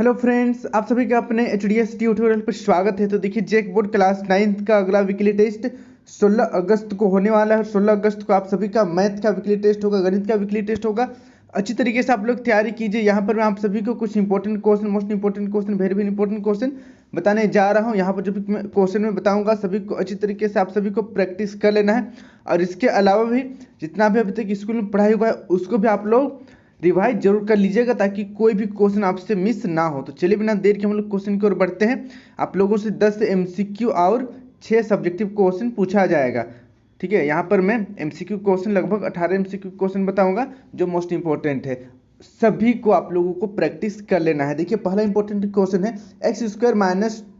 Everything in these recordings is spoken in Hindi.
हेलो फ्रेंड्स, आप सभी का अपने HDS ट्यूटोरियल पर स्वागत है। तो देखिए, जेक बोर्ड क्लास 9th का अगला वीकली टेस्ट 16 अगस्त को होने वाला है। 16 अगस्त को आप सभी का मैथ का वीकली टेस्ट होगा, गणित का वीकली टेस्ट होगा। अच्छी तरीके से आप लोग तैयारी कीजिए। यहाँ पर मैं आप सभी को कुछ important question, most important question, very important question बताने जा रहा हूँ। यहाँ पर जो भी क्वेश्चन मैं बताऊँगा सभी को अच्छी तरीके से आप सभी को प्रैक्टिस कर लेना है। और इसके अलावा भी जितना भी अभी तक स्कूल में पढ़ाई हुआ है उसको भी आप लोग रिवाइज जरूर कर लीजिएगा, ताकि कोई भी क्वेश्चन आपसे मिस ना हो। तो चलिए बिना देर के हम लोग क्वेश्चन की ओर बढ़ते हैं। आप लोगों से 10 MCQ और 6 सब्जेक्टिव क्वेश्चन पूछा जाएगा। ठीक है, यहाँ पर मैं MCQ क्वेश्चन लगभग 18 MCQ क्वेश्चन बताऊंगा जो मोस्ट इंपॉर्टेंट है। सभी को आप लोगों को प्रैक्टिस कर लेना है। देखिए, पहला इंपॉर्टेंट क्वेश्चन है, x² -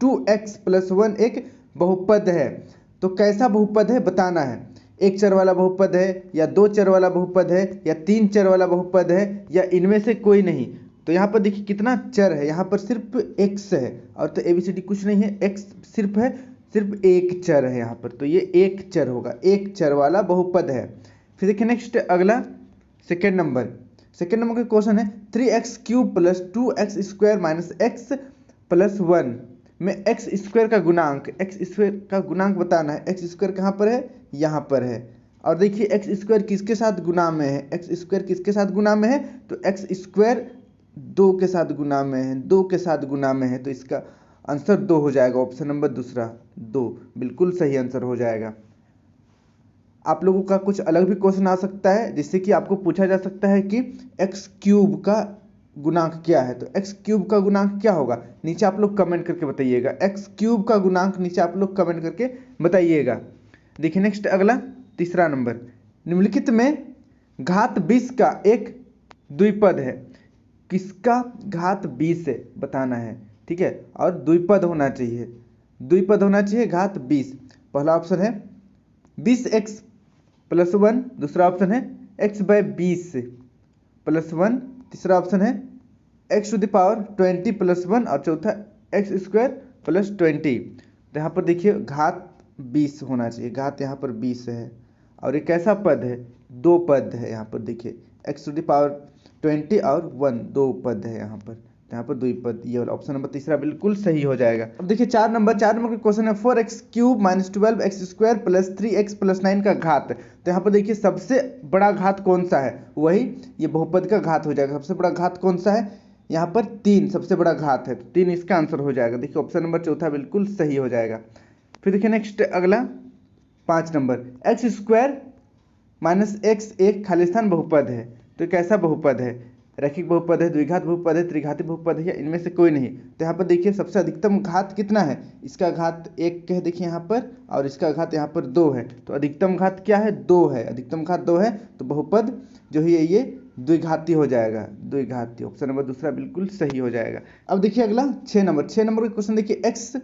2x + 1 एक बहुपद है, तो कैसा बहुपद है बताना है। एक चर वाला बहुपद है, या दो चर वाला बहुपद है, या तीन चर वाला बहुपद है, या इनमें से कोई नहीं। तो यहाँ पर देखिए कितना चर है, यहाँ पर सिर्फ x है और तो ABCD कुछ नहीं है, x सिर्फ है, सिर्फ एक चर है यहाँ पर। तो ये एक चर होगा, एक चर वाला बहुपद है। फिर देखिए नेक्स्ट अगला सेकेंड नंबर का क्वेश्चन है, 3x³ + 2x² - x + 1 में x² का गुणांक बताना है। x² कहाँ पर है, यहाँ पर है। और देखिए x² किसके साथ गुणा में है, x² किसके साथ गुणा में है, तो x² 2 के साथ गुणा में है, 2 के साथ गुणा में है। तो इसका आंसर 2 हो जाएगा। ऑप्शन नंबर दूसरा 2 बिल्कुल सही आंसर हो जाएगा। आप लोगों का कुछ अलग भी क्वेश्चन आ सकता है, जिससे कि आपको पूछा जा सकता है कि x³ का गुणांक क्या है। तो x³ का गुणांक क्या होगा, नीचे आप लोग कमेंट करके बताइएगा। x³ का गुणांक नीचे आप लोग कमेंट करके बताइएगा। देखिए नेक्स्ट अगला तीसरा नंबर, निम्नलिखित में घात 20 का एक द्विपद है, किसका घात 20 है बताना है। ठीक है, और द्विपद होना चाहिए, द्विपद होना चाहिए घात 20। पहला ऑप्शन है 20x + 1, दूसरा ऑप्शन है x/20 + 1, तीसरा ऑप्शन है x⁻20 + 1 और चौथा x² + 20। तो यहाँ पर देखिए घात 20 होना चाहिए, घात यहाँ पर 20 है। और ये कैसा पद है, दो पद है। यहाँ पर देखिए x⁻20 और 1 दो पद है यहाँ पर, यहाँ पर द्विपद। ये वाला ऑप्शन नंबर तीसरा बिल्कुल सही हो जाएगा। अब देखिए चार नंबर का क्वेश्चन है, 4x³ - 12x² + 3x + 9 का घात। तो यहाँ पर देखिए सबसे बड़ा घात कौन सा है, वही ये बहुपद का घात हो जाएगा। सबसे बड़ा घात कौन सा है, यहाँ पर 3 सबसे बड़ा घात है, तो 3 इसका आंसर हो जाएगा। देखिए ऑप्शन नंबर चौथा बिल्कुल सही हो जाएगा। फिर देखिए नेक्स्ट अगला 5 नंबर, x² - x एक खालिस्तान बहुपद है। तो कैसा बहुपद है, रैखिक बहुपद है, द्विघात बहुपद है, त्रिघाती बहुपद है, या इनमें से कोई नहीं। तो यहाँ पर देखिए सबसे अधिकतम घात कितना है, इसका घात 1 है देखिए यहाँ पर, और इसका घात यहाँ पर 2 है। तो अधिकतम घात क्या है, 2 है, अधिकतम घात 2 है। तो बहुपद जो है ये द्विघाती हो जाएगा, द्विघाती। ऑप्शन नंबर दूसरा बिल्कुल सही हो जाएगा। अब देखिए अगला 6 नंबर का क्वेश्चन देखिए, x -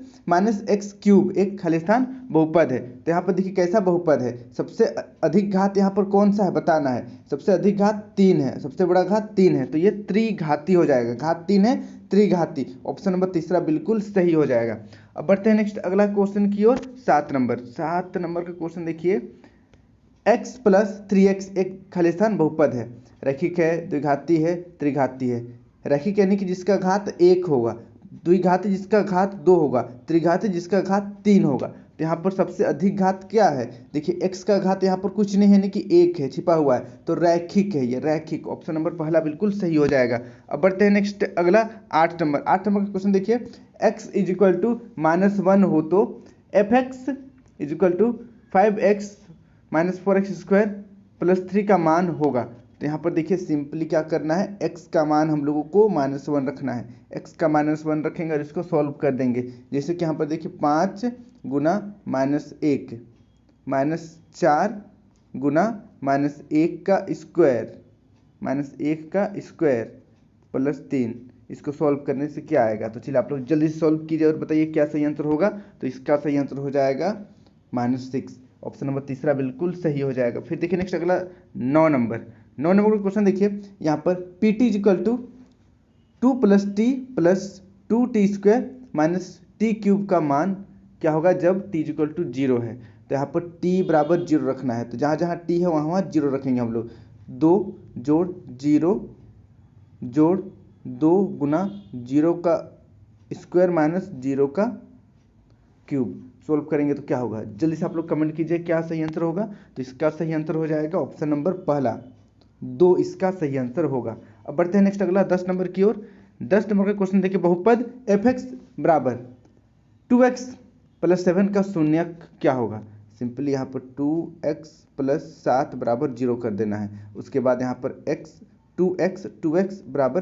x³ एक खालिस्तान बहुपद है। तो यहाँ पर देखिए कैसा बहुपद है, सबसे अधिक घात यहाँ पर कौन सा है बताना है। सबसे अधिक घात 3 है, सबसे बड़ा घात 3 है, तो ये त्रिघाती हो जाएगा। घात 3 है, त्रिघाती। ऑप्शन नंबर तीसरा बिल्कुल सही हो जाएगा। अब बढ़ते हैं नेक्स्ट अगला क्वेश्चन की ओर। 7 नंबर का क्वेश्चन देखिए, x + 3x एक खालिस्तान बहुपद है, रैखिक है, द्विघाती है, त्रिघाती है। रैखिक यानी कि जिसका घात 1 होगा, द्विघाती जिसका घात 2 होगा, त्रिघाती जिसका घात 3 होगा। तो यहाँ पर सबसे अधिक घात क्या है, देखिए x का घात यहाँ पर कुछ नहीं है, यानी कि 1 है, छिपा हुआ है, तो रैखिक है ये, रैखिक। ऑप्शन नंबर पहला बिल्कुल सही हो जाएगा। अब बढ़ते हैं नेक्स्ट अगला 8 नंबर का क्वेश्चन देखिए, x = -1 हो तो fx = 5x - 4x² + 3 का मान होगा। तो यहाँ पर देखिए सिंपली क्या करना है, x का मान हम लोगों को -1 रखना है। x का -1 रखेंगे और इसको सॉल्व कर देंगे। जैसे कि यहाँ पर देखिए 5 × -1 -4 × -1 का स्क्वायर +3, इसको सॉल्व करने से क्या आएगा। तो चलिए आप लोग जल्दी से सॉल्व कीजिए और बताइए क्या सही आंसर होगा। तो इसका सही आंसर हो जाएगा -6। ऑप्शन नंबर तीसरा बिल्कुल सही हो जाएगा। फिर देखिए नेक्स्ट अगला 9 नंबर का क्वेश्चन देखिए, यहाँ पर pt = 2 + t + 2t² - t³ का मान क्या होगा जब t = 0 है। तो यहाँ पर t = 0 रखना है, तो जहाँ जहाँ t है वहाँ वहाँ 0 रखेंगे हम लोग। 2 + 0 + 2 गुना 0 का स्क्वायर माइनस 0 का क्यूब। सोल्व करेंगे तो क्या होगा, जल्दी से आप लोग कमेंट कीजिए क्या सही आंसर होगा। तो इसका सही आंसर हो जाएगा ऑप्शन नंबर पहला, 2 इसका सही आंसर होगा। अब बढ़ते हैं नेक्स्ट अगला 10 नंबर की ओर। 10 नंबर का क्वेश्चन देखिए, बहुपद f(x) बराबर 2x प्लस 7 का शून्यक क्या होगा। सिंपली यहाँ पर 2x प्लस 7 बराबर 0 कर देना है। उसके बाद यहाँ पर x 2x बराबर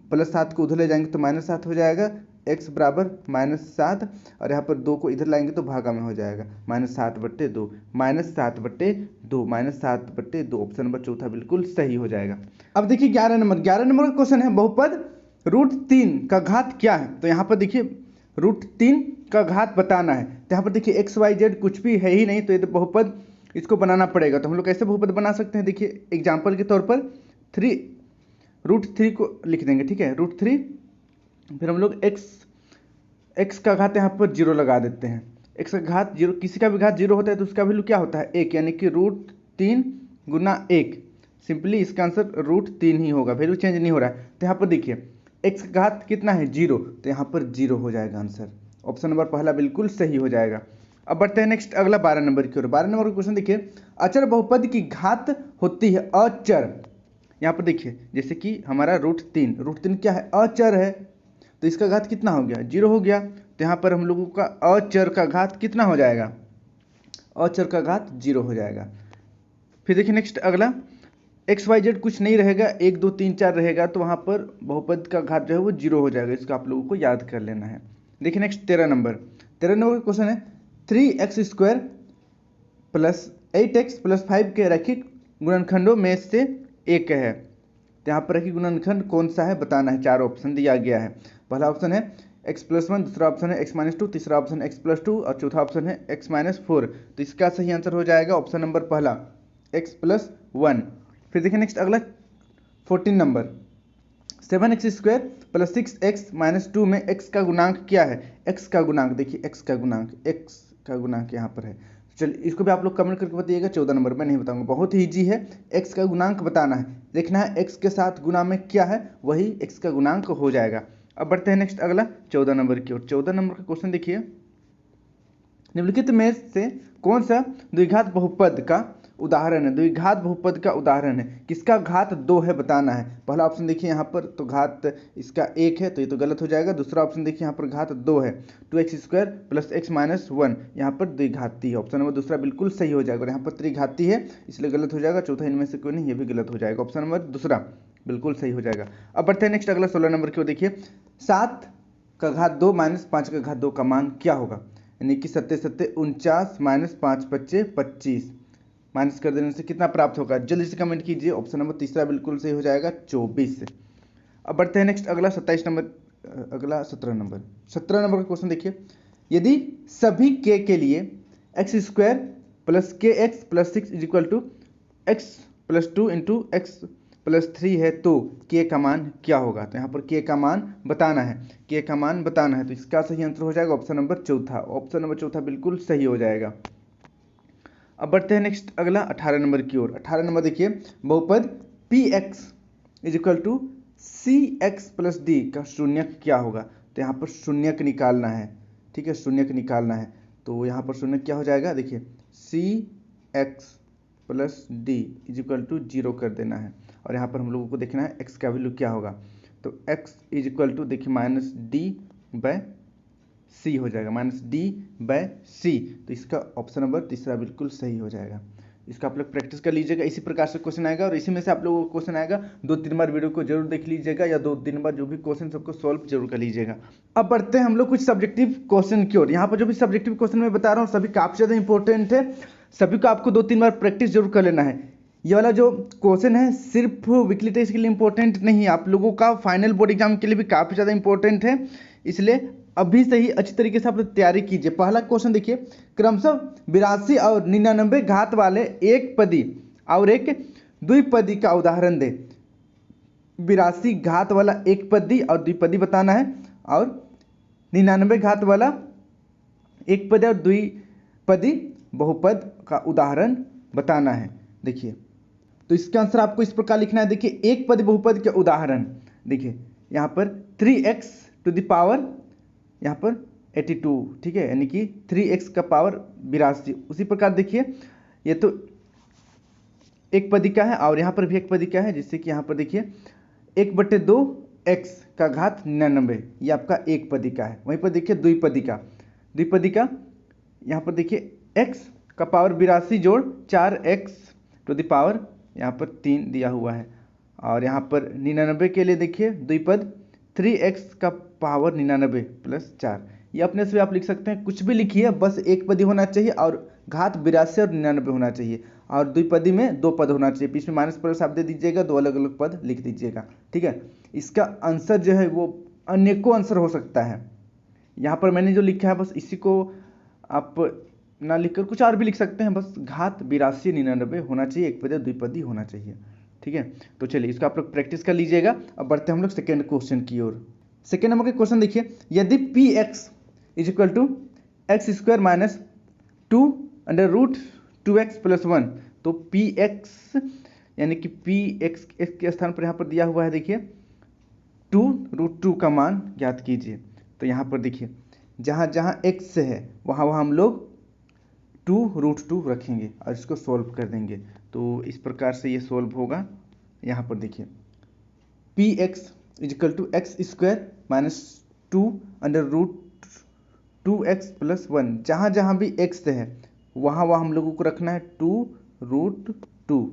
प्लस 7 को उधर ले जाएंगे तो माइनस 7 हो जाएगा, x बराबर -7 और यहाँ पर 2 को इधर लाएंगे तो भागा में हो जाएगा -7/2, -7/2 ऑप्शन नंबर चौथा बिल्कुल सही हो जाएगा। अब देखिए 11 नंबर का क्वेश्चन है, बहुपद √3 का घात क्या है। तो यहाँ पर देखिए √3 का घात बताना है। तो यहाँ पर देखिए XYZ कुछ भी है ही नहीं, तो ये तो बहुपद इसको बनाना पड़ेगा। तो हम लोग कैसे बहुपद बना सकते हैं, देखिए एग्जाम्पल के तौर पर √3 को लिख देंगे, ठीक है, √3, फिर हम लोग x का घात यहाँ पर 0 लगा देते हैं। x का घात 0, किसी का भी घात 0 होता है तो उसका वैल्यू क्या होता है 1, यानी कि √3 गुना 1। सिंपली इसका आंसर √3 ही होगा, वैल्यू चेंज नहीं हो रहा है। तो यहाँ पर देखिए x का घात कितना है 0, तो यहाँ पर 0 हो जाएगा आंसर। ऑप्शन नंबर पहला बिल्कुल सही हो जाएगा। अब बढ़ते हैं नेक्स्ट अगला 12 नंबर की ओर। 12 नंबर का क्वेश्चन देखिए, अचर बहुपद की घात होती है अचर। यहाँ पर देखिए जैसे कि हमारा √3 क्या है, अचर है, तो इसका घात कितना हो गया 0 हो गया। तो यहाँ पर हम लोगों का अचर का घात कितना हो जाएगा, अचर का घात 0 हो जाएगा। फिर देखिए नेक्स्ट अगला XYZ कुछ नहीं रहेगा, 1 2 3 4 रहेगा, तो वहाँ पर बहुपद का घात जो है वो 0 हो जाएगा। इसको आप लोगों को याद कर लेना है। देखिए नेक्स्ट 13 नंबर का क्वेश्चन है, 3x² प्लस 8x प्लस 5 के रैखिक गुणनखंडों में से एक है। तो यहाँ पर रैखिक गुणनखंड कौन सा है बताना है। 4 ऑप्शन दिया गया है। पहला ऑप्शन है x+1, दूसरा ऑप्शन है x-2, तीसरा ऑप्शन है x+2 और चौथा ऑप्शन है x-4। तो इसका सही आंसर हो जाएगा ऑप्शन नंबर पहला x+1। फिर देखिए नेक्स्ट अगला 14 नंबर, 7x² प्लस 6x-2 में x का गुणांक क्या है। x का गुणांक देखिए, x का गुणांक यहाँ पर है। चलिए इसको भी आप लोग कमेंट करके बताइएगा। 14 नंबर मैं नहीं बताऊंगा, बहुत ही ईजी है। x का गुणांक बताना है, देखना है x के साथ गुणा में क्या है, वही x का गुणांक हो जाएगा। अब बढ़ते हैं नेक्स्ट अगला 14 नंबर की ओर। 14 नंबर का क्वेश्चन देखिए, निम्नलिखित में से कौन सा द्विघात बहुपद का उदाहरण है। द्विघात बहुपद का उदाहरण है, किसका घात 2 है बताना है। पहला ऑप्शन देखिए यहाँ पर तो घात इसका 1 है, तो ये तो गलत हो जाएगा। दूसरा ऑप्शन देखिए यहाँ पर घात 2 है, 2x² प्लस x-1 यहाँ पर द्विघाती है। ऑप्शन नंबर दूसरा बिल्कुल सही हो जाएगा। और यहाँ पर त्रिघाती है इसलिए गलत हो जाएगा। चौथा इनमें से कोई नहीं, ये भी गलत हो जाएगा। ऑप्शन नंबर दूसरा बिल्कुल सही हो जाएगा। अब बढ़ते हैं नेक्स्ट अगला 16 नंबर की ओर। देखिए 7 का घात 2 माइनस 5 का घात 2 का मान क्या होगा। यानी कि 7 7 49 माइनस 5 5 25, माइनस कर देने से कितना प्राप्त होगा, जल्दी से कमेंट कीजिए। ऑप्शन नंबर तीसरा बिल्कुल सही हो जाएगा 24। अब बढ़ते हैं नेक्स्ट अगला 17 नंबर का क्वेश्चन देखिए, यदि सभी k के लिए x² plus kx plus 6 equal to x+2 into x+3 है तो k का मान क्या होगा। तो यहाँ पर k का मान बताना है। तो इसका सही आंसर हो जाएगा ऑप्शन नंबर चौथा। ऑप्शन नंबर चौथा बिल्कुल सही हो जाएगा। अब बढ़ते हैं नेक्स्ट अगला 18 नंबर की ओर। 18 नंबर देखिए, बहुपद px equal to cx plus d का शून्यक क्या होगा। तो यहाँ पर शून्यक निकालना है, ठीक है, शून्यक निकालना है। तो यहाँ पर शून्यक क्या हो जाएगा, देखिए cx plus d equal to 0 कर देना है। और यहाँ पर हम लोगों को देखना है x का वैल्यू क्या होगा। तो x इक्वल टू देखिए -d/c हो जाएगा, -d/c। तो इसका ऑप्शन नंबर तीसरा बिल्कुल सही हो जाएगा। इसका आप लोग प्रैक्टिस कर लीजिएगा। इसी प्रकार से क्वेश्चन आएगा और इसी में से आप लोगों को क्वेश्चन आएगा। 2-3 बार वीडियो को जरूर देख लीजिएगा या 2-3 बार जो भी क्वेश्चन सबको सॉल्व जरूर कर लीजिएगा। अब बढ़ते हैं हम लोग कुछ सब्जेक्टिव क्वेश्चन की ओर। यहाँ पर जो भी सब्जेक्टिव क्वेश्चन मैं बता रहा हूँ सभी काफी ज़्यादा इंपॉर्टेंट है, सभी को आपको 2-3 बार प्रैक्टिस जरूर कर लेना है। ये वाला जो क्वेश्चन है सिर्फ वीकली टेस्ट के लिए इंपॉर्टेंट नहीं है, आप लोगों का फाइनल बोर्ड एग्जाम के लिए भी काफ़ी ज़्यादा इंपॉर्टेंट है, इसलिए अभी से ही अच्छी तरीके से आप लोग तैयारी कीजिए। पहला क्वेश्चन देखिए, क्रमशः 82 और 99 घात वाले एक पदी और एक द्विपदी का उदाहरण दे। 82 घात वाला एक पदी और द्विपदी बताना है और 99 घात वाला एक पदी और द्विपदी बहुपद का उदाहरण बताना है। देखिए तो इसका आंसर आपको इस प्रकार लिखना है। देखिए एक पदी बहुपद के उदाहरण, देखिए यहाँ पर 3x टू द पावर यहाँ पर 82, ठीक है, यानी कि 3x का पावर 82। उसी प्रकार देखिए ये तो एक पदिका है और यहाँ पर भी एक पदिका है, जिससे कि यहाँ पर देखिए 1/2 x का घात 99, ये आपका एक पदिका है। वहीं पर देखिए द्विपदिका, द्विपदिका यहाँ पर देखिए x का पावर 82 जोड़ 4x टू द पावर यहाँ पर 3 दिया हुआ है। और यहाँ पर 99 के लिए देखिए द्विपद 3x का पावर 99 प्लस 4, ये अपने से आप लिख सकते हैं, कुछ भी लिखिए, बस एक पदी होना चाहिए और घात 82 और 99 होना चाहिए, और द्विपदी में 2 पद होना चाहिए, बीच में माइनस प्लस आप दे दीजिएगा, 2 अलग अलग पद लिख दीजिएगा, ठीक है। इसका आंसर जो है वो अनेकों आंसर हो सकता है। यहाँ पर मैंने जो लिखा है बस इसी को आप ना लिखकर कुछ और भी लिख सकते हैं, बस घात 82 99 होना चाहिए, एक पदी द्विपदी होना चाहिए, ठीक है। तो चलिए इसको आप लोग प्रैक्टिस कर लीजिएगा। अब बढ़ते हैं हम लोग सेकेंड क्वेश्चन की ओर। सेकेंड नंबर का क्वेश्चन देखिए, यदि P X is equal to X square minus 2√2x plus 1, तो पी एक्स यानी कि पी एक्स के स्थान पर यहाँ पर दिया हुआ है, देखिए 2√2 का मान ज्ञात कीजिए। तो यहाँ पर देखिए जहाँ जहाँ x है वहाँ वहाँ हम लोग 2√2 रखेंगे और इसको सॉल्व कर देंगे। तो इस प्रकार से ये सॉल्व होगा। यहाँ पर देखिए P X is equal to X square minus 2√2x plus 1, जहाँ जहाँ भी x है वहाँ वहाँ हम लोगों को रखना है 2√2।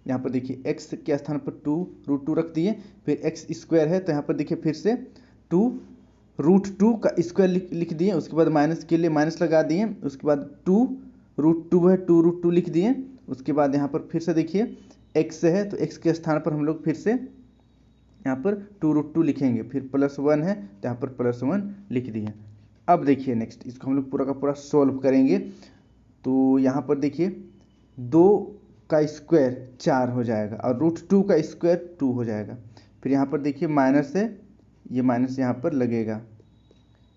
यहाँ पर देखिए x के स्थान पर 2√2 रख दिए, फिर x स्क्वायर है तो यहाँ पर देखिए फिर से 2√2 का स्क्वायर लिख दिए, उसके बाद माइनस के लिए माइनस लगा दिए, उसके बाद 2√2 है 2√2 लिख दिए, उसके बाद यहाँ पर फिर से देखिए x है तो x के स्थान पर हम लोग फिर से यहाँ पर 2√2 लिखेंगे, फिर प्लस 1 है तो यहाँ पर प्लस 1 लिख दिए। अब देखिए नेक्स्ट इसको हम लोग पूरा का पूरा सॉल्व करेंगे। तो यहाँ पर देखिए 2 का स्क्वायर 4 हो जाएगा और √2 का स्क्वायर 2 हो जाएगा। फिर यहाँ पर देखिए माइनस है, ये माइनस यहाँ पर लगेगा,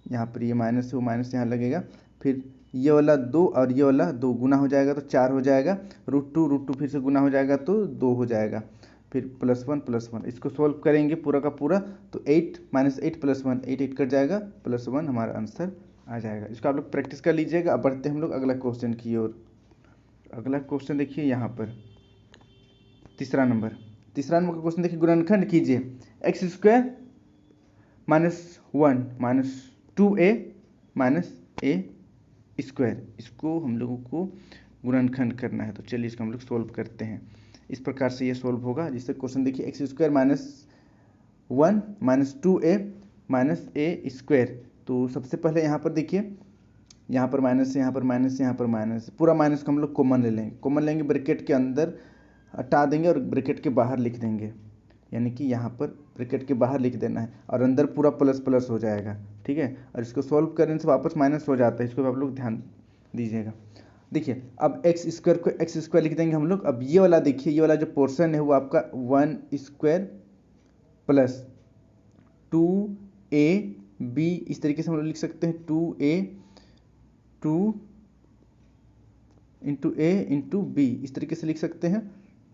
यहाँ पर ये माइनस है वो माइनस यहाँ लगेगा, फिर ये वाला 2 और ये वाला 2 गुना हो जाएगा तो 4 हो जाएगा, √2 फिर से गुना हो जाएगा तो 2 हो जाएगा, फिर प्लस 1, इसको सॉल्व करेंगे पूरा का पूरा तो 8 - 8 + 1 8 कट जाएगा, प्लस 1 हमारा आंसर आ जाएगा। इसको आप लोग प्रैक्टिस कर लीजिएगा। अब बढ़ते हैं हम लोग अगला क्वेश्चन की ओर। अगला क्वेश्चन देखिए यहाँ पर तीसरा नंबर का क्वेश्चन देखिए, गुणनखंड कीजिए x square -1 - 2a - a square, इसको हम लोगों को गुणनखंड करना है। तो चलिए इसको हम लोग सॉल्व करते हैं। इस प्रकार से ये सॉल्व होगा, जिससे क्वेश्चन देखिए x square -1 - 2a - a square. तो सबसे पहले यहाँ पर देखिए यहाँ पर माइनस, यहाँ पर माइनस, यहाँ पर माइनस, पूरा माइनस को हम लोग कॉमन ले लेंगे, कॉमन लेंगे ब्रैकेट के अंदर हटा देंगे और ब्रैकेट के बाहर लिख देंगे, यानी कि यहाँ पर ब्रैकेट के बाहर लिख देना है और अंदर पूरा प्लस प्लस हो जाएगा, ठीक है। और इसको सॉल्व करने से वापस माइनस हो जाता है, इसको आप लोग ध्यान दीजिएगा। देखिए अब एक्स स्क्वायर को एक्स स्क्वायर लिख देंगे हम लोग। अब ये वाला देखिए, ये वाला जो पोर्शन है वो आपका 1 स्क्वायर प्लस 2ab, इस तरीके से हम लोग लिख सकते हैं 2 इंटू a इंटू b, इस तरीके से लिख सकते हैं,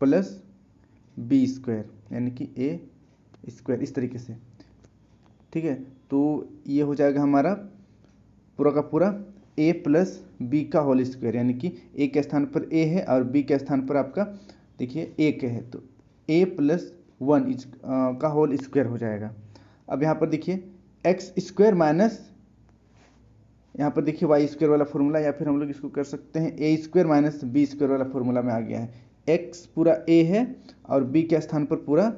प्लस b स्क्वायर यानी कि a स्क्वायर, इस तरीके से, ठीक है। तो ये हो जाएगा हमारा पूरा का पूरा a प्लस b का होल स्क्वायर, यानी कि a के स्थान पर a है और b के स्थान पर आपका देखिए 1 है, तो a प्लस 1 का होल स्क्वायर हो जाएगा। अब यहाँ पर देखिए एक्स स्क्वायर माइनस, यहाँ पर देखिए वाई स्क्वायर वाला फॉर्मूला, या फिर हम लोग इसको कर सकते हैं ए स्क्वायर माइनस बी स्क्वायर वाला फॉर्मूला में आ गया है। एक्स पूरा ए है और बी के स्थान पर पूरा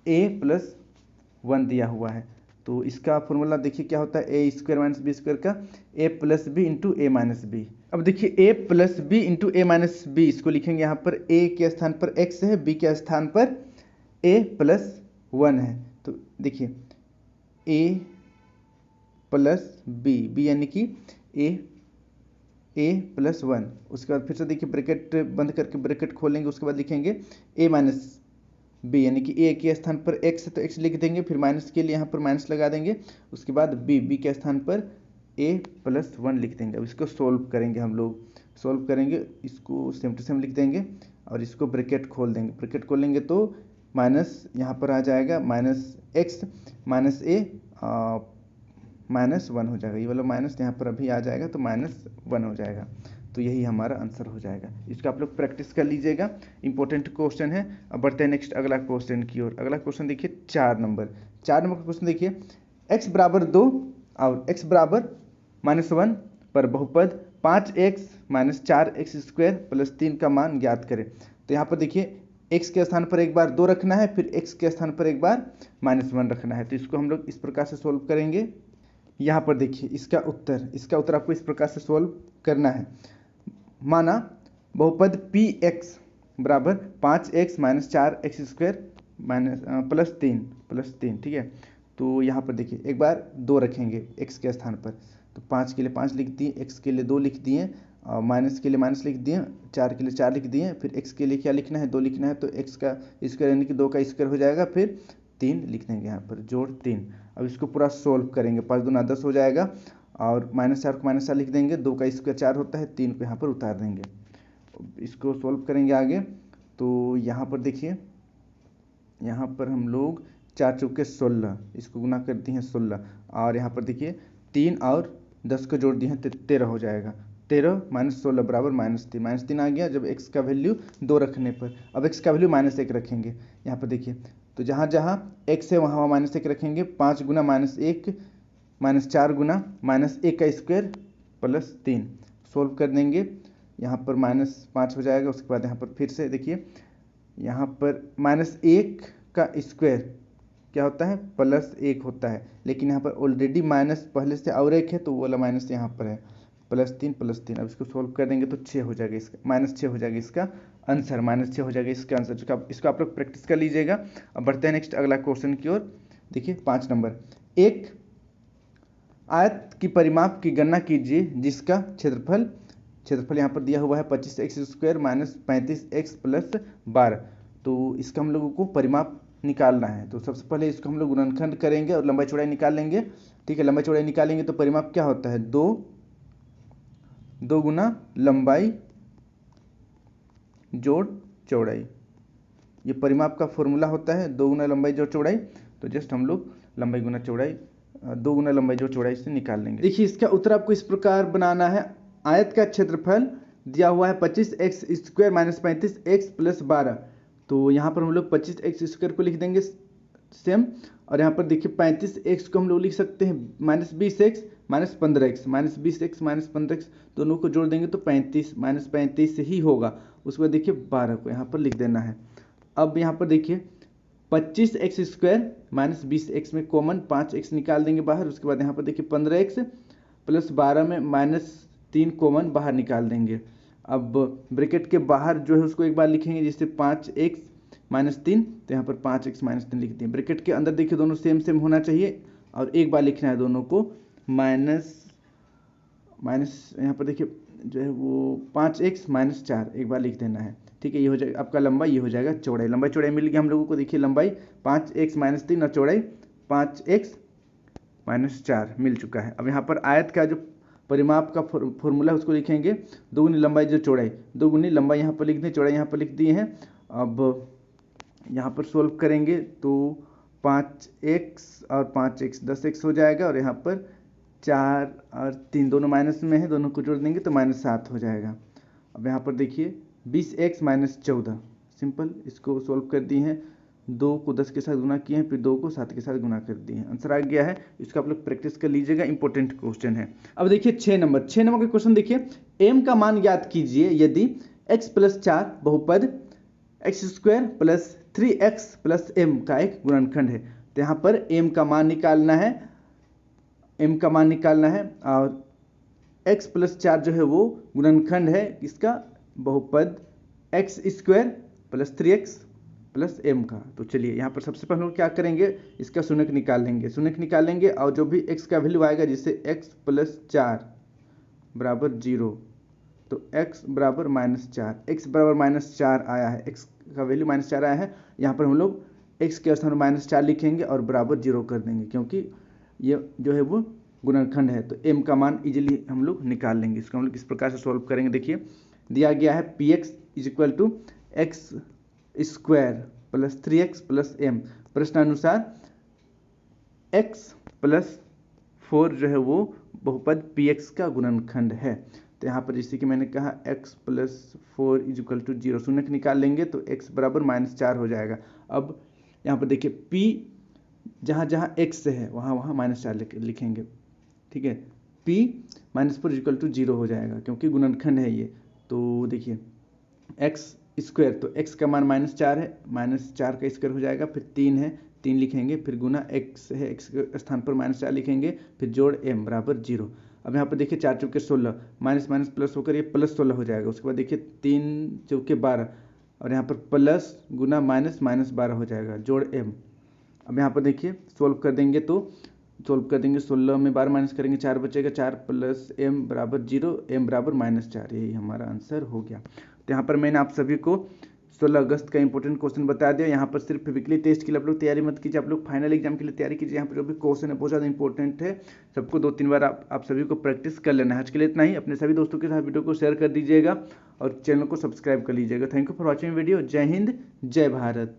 ए प्लस 1 दिया हुआ है। तो इसका फॉर्मूला देखिए क्या होता है, ए स्क्वायर माइनस बी स्क्वायर का ए प्लस बी इंटू ए माइनस बी। अब देखिए ए प्लस बी इंटू ए माइनस बी, इसको लिखेंगे यहाँ पर ए के स्थान पर एक्स है, बी के स्थान पर ए प्लस 1 है। तो देखिए ए प्लस बी यानी कि ए प्लस 1, उसके बाद फिर से देखिए ब्रैकेट बंद करके ब्रैकेट खोलेंगे, उसके बाद लिखेंगे ए माइनस बी, यानी कि ए के स्थान पर एक्स है तो एक्स लिख देंगे, फिर माइनस के लिए यहाँ पर माइनस लगा देंगे, उसके बाद बी के स्थान पर ए प्लस 1 लिख देंगे। अब इसको सोल्व करेंगे, हम लोग सोल्व करेंगे, इसको सेम टू सेम लिख देंगे और इसको ब्रैकेट खोल देंगे, ब्रैकेट खोलेंगे तो माइनस यहाँ पर आ जाएगा माइनस एक्स माइनस ए -1 हो जाएगा। ये वाला माइनस यहाँ पर अभी आ जाएगा तो -1 हो जाएगा। तो यही हमारा आंसर हो जाएगा। इसका आप लोग प्रैक्टिस कर लीजिएगा, इंपॉर्टेंट क्वेश्चन है। अब बढ़ते हैं नेक्स्ट अगला क्वेश्चन की ओर। अगला क्वेश्चन देखिए 4 नंबर का क्वेश्चन देखिए, x बराबर 2 और x बराबर -1 पर बहुपद 5x - 4x² + 3 का मान ज्ञात करें। तो यहाँ पर देखिए x के स्थान पर एक बार 2 रखना है, फिर x के स्थान पर एक बार -1 रखना है। तो इसको हम लोग इस प्रकार से सोल्व करेंगे। यहाँ पर देखिए इसका उत्तर आपको इस प्रकार से सोल्व करना है। माना बहुपद px बराबर 5x - 4x² + 3, ठीक है। तो यहाँ पर देखिए एक बार 2 रखेंगे x के स्थान पर, तो 5 के लिए 5 लिख दिए, x के लिए 2 लिख दिए, माइनस के लिए माइनस लिख दिए, 4 के लिए 4 लिख दिए, फिर x के लिए क्या लिखना है 2 लिखना है, तो x का स्क्वायर यानी कि 2 का स्क्वायर हो जाएगा, फिर 3 लिख देंगे यहाँ पर जोड़ 3। अब इसको पूरा सोल्व करेंगे, 5 दूना 10 हो जाएगा और -4 को -4 लिख देंगे, 2 का स्क्वायर 4 होता है, 3 को यहाँ पर उतार देंगे। इसको सोल्व करेंगे आगे। तो यहाँ पर देखिए यहाँ पर हम लोग 4 चौके 16, इसको गुना कर दिए हैं 16, और यहाँ पर देखिए 3 और 10 को जोड़ दिए हैं 13 हो जाएगा। 13 - 16 बराबर -3, -3 आ गया जब x का वैल्यू 2 रखने पर। अब x का वैल्यू -1 रखेंगे यहाँ पर देखिए, तो जहाँ जहाँ x है वहाँ वहाँ -1 रखेंगे। 5 गुना -1 -4 गुना -1 का स्क्वायर + 3 सोल्व कर देंगे। यहाँ पर -5 हो जाएगा। उसके बाद यहाँ पर फिर से देखिए यहाँ पर -1 का स्क्वायर क्या होता है +1 होता है, लेकिन यहाँ पर ऑलरेडी माइनस पहले से और एक है तो वो वाला माइनस यहाँ पर है, +3 अब इसको सोल्व कर देंगे तो 6 हो जाएगा, इसका -6 हो जाएगा इसका आंसर, -6 हो जाएगा इसका आंसर। इसको आप लोग प्रैक्टिस कर लीजिएगा। अब बढ़ते हैं नेक्स्ट अगला क्वेश्चन की ओर। देखिए 5 नंबर, एक आयत की परिमाप की गणना कीजिए जिसका क्षेत्रफल यहाँ पर दिया हुआ है 25x² - 35x + 12। तो इसका हम लोगों को परिमाप निकालना है। तो सबसे पहले इसको हम लोग गुणनखंड करेंगे और लंबाई चौड़ाई निकाल लेंगे, ठीक है। लंबाई चौड़ाई निकालेंगे तो परिमाप क्या होता है 2 गुना लंबाई जोड़ चौड़ाई, ये परिमाप का फॉर्मूला होता है 2 गुना लंबाई जोड़ चौड़ाई। तो जस्ट हम लोग लंबाई गुना चौड़ाई 2 गुना लंबाई जोड़ चौड़ाई से निकाल लेंगे। देखिए इसका उत्तर आपको इस प्रकार बनाना है। आयत का क्षेत्रफल दिया हुआ है 25x² - 35x + 12। तो यहाँ पर हम लोग 25x² को लिख देंगे सेम, और यहाँ पर देखिए 35x को हम लोग लिख सकते हैं -20x - 15x, -20x - 15x दोनों को जोड़ देंगे तो 35 -35 ही होगा। उसके बाद देखिए 12 को यहाँ पर लिख देना है। अब यहाँ पर देखिए 25x² - 20x में कॉमन 5x निकाल देंगे बाहर। उसके बाद यहाँ पर देखिए 15x + 12 में -3 कॉमन बाहर निकाल देंगे। अब ब्रैकेट के बाहर जो है उसको एक बार लिखेंगे, जिससे 5x - 3, तो यहाँ पर 5x - 3 लिख दिए। ब्रैकेट के अंदर देखिए दोनों सेम होना चाहिए और एक बार लिखना है दोनों को माइनस यहाँ पर देखिए जो है वो 5x - 4 एक बार लिख देना है, ठीक है। ये हो जाएगा आपका लंबाई, ये हो जाएगा चौड़ाई। लंबाई चौड़ाई मिल गया हम लोगों को। देखिए लंबाई 5x - 3 और चौड़ाई 5x - 4 मिल चुका है। अब यहाँ पर आयत का जो परिमाप का फॉर्मूला उसको लिखेंगे 2 गुनी लंबाई जो चौड़ाई, 2 गुनी लंबाई यहाँ पर लिख दिए, चौड़ाई यहाँ पर लिख दिए हैं। अब यहाँ पर सोल्व करेंगे तो 5x और 5x 10x हो जाएगा, और यहाँ पर 4 और 3 दोनों माइनस में है, दोनों को जोड़ देंगे तो -7 हो जाएगा। अब यहाँ पर देखिए 20x - 14 सिंपल, इसको सोल्व कर दिए हैं। 2 को 10 के साथ गुना किए हैं, फिर 2 को 7 के साथ गुना कर दिए हैं, आंसर आ गया है। इसको आप लोग प्रैक्टिस कर लीजिएगा, इंपॉर्टेंट क्वेश्चन है। अब देखिए 6 नंबर का क्वेश्चन देखिए, m का मान ज्ञात कीजिए यदि x + 4 बहुपद x² + 3x + m का एक गुणनखंड है। तो यहाँ पर m का मान निकालना है, और x + 4 जो है वो गुणनखंड है इसका बहुपद x² + 3x + m का। तो चलिए यहाँ पर सबसे पहले हम क्या करेंगे, इसका शून्यक निकाल लेंगे, और जो भी x का वैल्यू आएगा, जिससे x + 4 बराबर 0, तो x बराबर -4, x बराबर -4 आया है, x का वैल्यू -4 आया है। यहाँ पर हम लोग x के स्थान पर -4 लिखेंगे और बराबर 0 कर देंगे, क्योंकि ये जो है वो गुणनखंड है। तो m का मान इजीली हम लोग निकाल लेंगे। इसको हम लोग इस प्रकार से सॉल्व करेंगे। देखिए दिया गया है px = x² plus 3x plus m। प्रश्नानुसार x plus 4 जो है वो बहुपद px का गुणनखंड है। तो यहाँ पर जैसे कि मैंने कहा x प्लस 4 इजिकल टू 0, शून्य निकाल लेंगे तो x बराबर -4 हो जाएगा। अब यहाँ पर देखिए p जहाँ जहाँ x से है वहाँ वहाँ -4 लिखेंगे, ठीक है। p -4 इजिकल टू 0 हो जाएगा क्योंकि गुणनखंड है ये। तो देखिए x स्क्वायर, तो x का मान -4 है, -4 का स्क्वायर हो जाएगा, फिर 3 है, 3 लिखेंगे, फिर गुना x है, x के स्थान पर -4 लिखेंगे, फिर जोड़ m बराबर 0। अब यहाँ पर देखिए 4 चौके 16, माइनस माइनस प्लस होकर ये प्लस 16 हो जाएगा। उसके बाद देखिए 3 चौके 12 और यहाँ पर प्लस गुना माइनस माइनस 12 हो जाएगा, जोड़ m। अब यहाँ पर देखिए सोल्व कर देंगे तो 16 में 12 माइनस करेंगे 4 बचेगा, 4 प्लस m बराबर 0, m बराबर -4, यही हमारा आंसर हो गया। तो यहाँ पर मैंने आप सभी को 16 अगस्त का इंपॉर्टेंट क्वेश्चन बता दिया। यहाँ पर सिर्फ वीकली टेस्ट के लिए आप लोग तैयारी मत कीजिए, आप लोग फाइनल एग्जाम के लिए तैयारी कीजिए। यहाँ पर जो भी क्वेश्चन है बहुत ज़्यादा इंपॉर्टेंट है, सबको 2-3 बार आप सभी को प्रैक्टिस कर लेना है। आज के लिए इतना ही, अपने सभी दोस्तों के साथ वीडियो को शेयर कर दीजिएगा और चैनल को सब्सक्राइब कर लीजिएगा। Thank you for watching video. जय हिंद, जय भारत।